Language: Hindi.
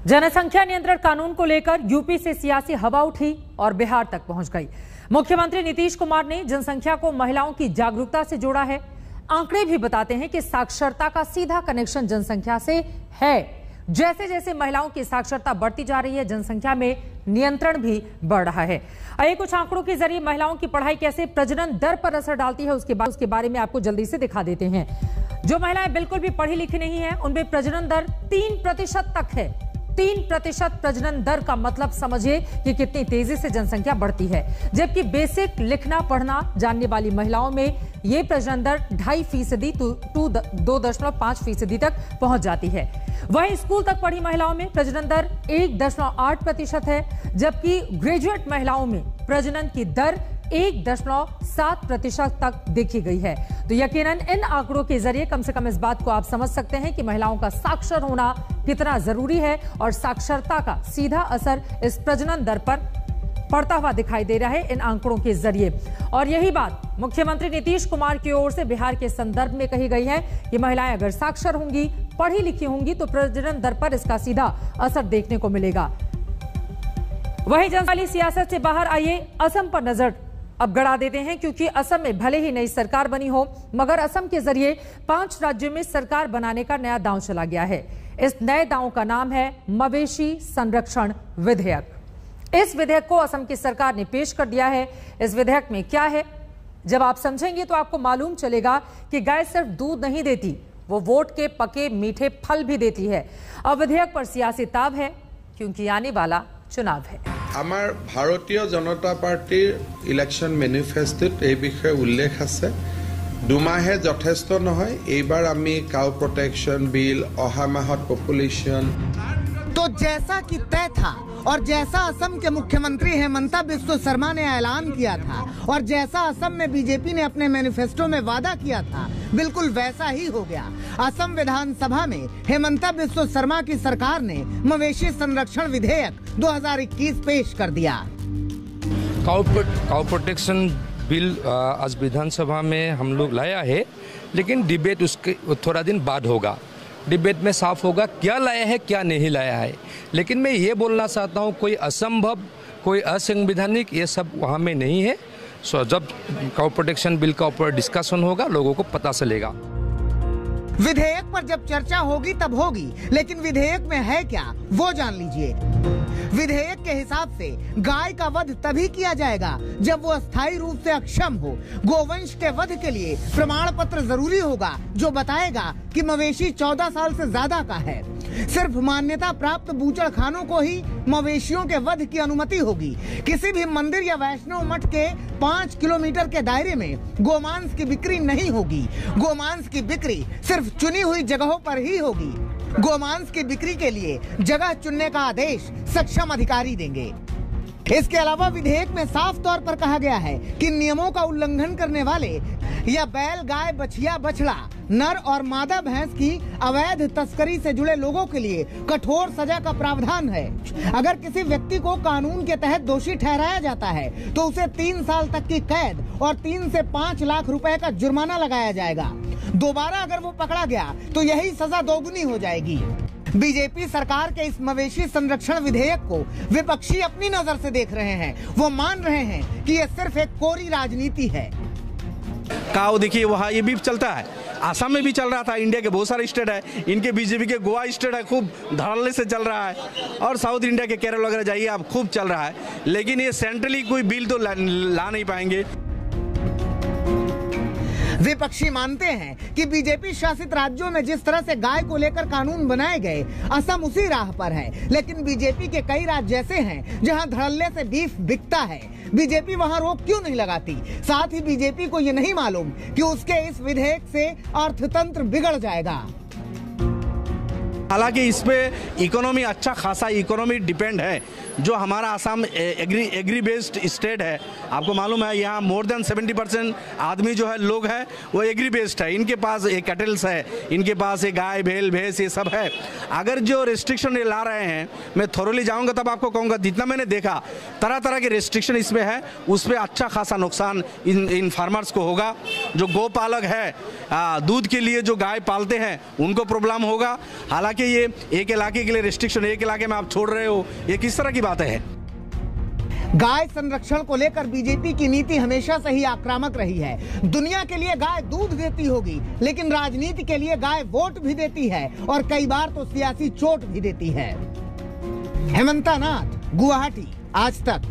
जनसंख्या नियंत्रण कानून को लेकर यूपी से सियासी हवा उठी और बिहार तक पहुंच गई। मुख्यमंत्री नीतीश कुमार ने जनसंख्या को महिलाओं की जागरूकता से जोड़ा है। आंकड़े भी बताते हैं कि साक्षरता का सीधा कनेक्शन जनसंख्या से है। जैसे जैसे महिलाओं की साक्षरता बढ़ती जा रही है, जनसंख्या में नियंत्रण भी बढ़ रहा है। आइए कुछ आंकड़ों के जरिए महिलाओं की पढ़ाई कैसे प्रजनन दर पर असर डालती है उसके बारे में आपको जल्दी से दिखा देते हैं। जो महिलाएं बिल्कुल भी पढ़ी लिखी नहीं है, उनमें प्रजनन दर 3% तक है। 3% प्रजनन दर का मतलब समझिए कि कितनी तेजी से जनसंख्या बढ़ती है। जबकि बेसिक लिखना पढ़ना जानने वाली महिलाओं में यह प्रजनन दर 2.5% 2.5% तक पहुंच जाती है। वहीं स्कूल तक पढ़ी महिलाओं में प्रजनन दर 1.8% है, जबकि ग्रेजुएट महिलाओं में प्रजनन की दर 1.7% तक देखी गई है। तो यकीनन इन आंकड़ों के जरिए कम से कम इस बात को आप समझ सकते हैं कि महिलाओं का साक्षर होना कितना जरूरी है और साक्षरता का सीधा असर इस प्रजनन दर पर पड़ता हुआ दिखाई दे रहा है इन आंकड़ों के जरिए। और यही बात मुख्यमंत्री नीतीश कुमार की ओर से बिहार के संदर्भ में कही गई है कि महिलाएं अगर साक्षर होंगी, पढ़ी लिखी होंगी तो प्रजनन दर पर इसका सीधा असर देखने को मिलेगा। वहीं जनसाली सियासत से बाहर आइए असम पर नजर अब गड़ा देते हैं, क्योंकि असम में भले ही नई सरकार बनी हो, मगर असम के जरिए 5 राज्यों में सरकार बनाने का नया दांव चला गया है। इस नए दांव का नाम है मवेशी संरक्षण विधेयक। इस विधेयक को असम की सरकार ने पेश कर दिया है। इस विधेयक में क्या है, जब आप समझेंगे तो आपको मालूम चलेगा कि गाय सिर्फ दूध नहीं देती, वो वोट के पके मीठे फल भी देती है। अब विधेयक पर सियासी ताब है, क्योंकि आने वाला चुनाव है। आमार भारतीय जनता पार्टीर इलेक्शन मैनिफेस्टोत এই বিষয়ে উল্লেখ আছে। দুমাহে যথেষ্ট নহয়, এইবাৰ আমি কাউ প্रोटेक्शन बिल, অহা মাহত पॉपुलेशन। तो जैसा कि तय था और जैसा असम के मुख्यमंत्री हेमंता बिस्वा शर्मा ने ऐलान किया था और जैसा असम में बीजेपी ने अपने मैनिफेस्टो में वादा किया था, बिल्कुल वैसा ही हो गया। असम विधानसभा में हेमंता बिस्वा शर्मा की सरकार ने मवेशी संरक्षण विधेयक 2021 पेश कर दिया। काउ प्रोटेक्शन बिल आज विधानसभा में हम लोग लाया है, लेकिन डिबेट उसके थोड़ा दिन बाद होगा। डिबेट में साफ होगा क्या लाया है क्या नहीं लाया है। लेकिन मैं ये बोलना चाहता हूँ, कोई असंभव, कोई असंवैधानिक ये सब वहाँ में नहीं है। सो जब काउ प्रोटेक्शन बिल का ऊपर डिस्कशन होगा, लोगों को पता चलेगा। विधेयक पर जब चर्चा होगी तब होगी, लेकिन विधेयक में है क्या वो जान लीजिए। विधेयक के हिसाब से गाय का वध तभी किया जाएगा जब वो अस्थायी रूप से अक्षम हो। गोवंश के वध के लिए प्रमाण पत्र जरूरी होगा जो बताएगा कि मवेशी 14 साल से ज्यादा का है। सिर्फ मान्यता प्राप्त बूचड़खानों को ही मवेशियों के वध की अनुमति होगी। किसी भी मंदिर या वैष्णव मठ के 5 किलोमीटर के दायरे में गोमांस की बिक्री नहीं होगी। गोमांस की बिक्री सिर्फ चुनी हुई जगहों पर ही होगी। गोमांस की बिक्री के लिए जगह चुनने का आदेश सक्षम अधिकारी देंगे। इसके अलावा विधेयक में साफ तौर पर कहा गया है कि नियमों का उल्लंघन करने वाले या बैल, गाय, बछिया, बछड़ा, नर और मादा भैंस की अवैध तस्करी से जुड़े लोगों के लिए कठोर सजा का प्रावधान है। अगर किसी व्यक्ति को कानून के तहत दोषी ठहराया जाता है तो उसे 3 साल तक की कैद और 3 से 5 लाख रुपए का जुर्माना लगाया जाएगा। दोबारा अगर वो पकड़ा गया तो यही सजा दोगुनी हो जाएगी। बीजेपी सरकार के इस मवेशी संरक्षण विधेयक को विपक्षी अपनी नजर से देख रहे हैं। वो मान रहे हैं कि ये सिर्फ एक कोरी राजनीति है। काऊ देखिए वहाँ ये भी चलता है, आसाम में भी चल रहा था। इंडिया के बहुत सारे स्टेट है, इनके बीजेपी के गोवा स्टेट है, खूब धड़ल्ले से चल रहा है। और साउथ इंडिया के केरल वगैरह जाइए आप, खूब चल रहा है। लेकिन ये सेंट्रली कोई बिल तो ला नहीं पाएंगे। विपक्षी मानते हैं कि बीजेपी शासित राज्यों में जिस तरह से गाय को लेकर कानून बनाए गए, असम उसी राह पर है। लेकिन बीजेपी के कई राज्य ऐसे हैं जहां धड़ल्ले से बीफ बिकता है। बीजेपी वहां रोक क्यों नहीं लगाती? साथ ही बीजेपी को ये नहीं मालूम कि उसके इस विधेयक से अर्थतंत्र बिगड़ जाएगा। हालांकि इस पे इकोनॉमी, अच्छा खासा इकोनॉमी डिपेंड है। जो हमारा आसाम एग्री बेस्ड स्टेट है, आपको मालूम है यहाँ मोर देन 70% आदमी जो है लोग हैं वो एग्री बेस्ड है। इनके पास एक कैटल्स है, इनके पास एक गाय, भेल, भैंस ये सब है। अगर जो रेस्ट्रिक्शन ये ला रहे हैं, मैं थोरोली जाऊँगा तब आपको कहूँगा, जितना मैंने देखा तरह तरह के रेस्ट्रिक्शन इसमें है, उस पर अच्छा खासा नुकसान इन फार्मर्स को होगा। जो गौ पालक है, दूध के लिए जो गाय पालते हैं उनको प्रॉब्लम होगा। हालांकि के ये एक इलाके के लिए रिस्ट्रिक्शन, एक इलाके में आप छोड़ रहे हो, ये किस तरह की बातें हैं? गाय संरक्षण को लेकर बीजेपी की नीति हमेशा से ही आक्रामक रही है। दुनिया के लिए गाय दूध देती होगी, लेकिन राजनीति के लिए गाय वोट भी देती है और कई बार तो सियासी चोट भी देती है। हेमंता नाथ, गुवाहाटी, आज तक।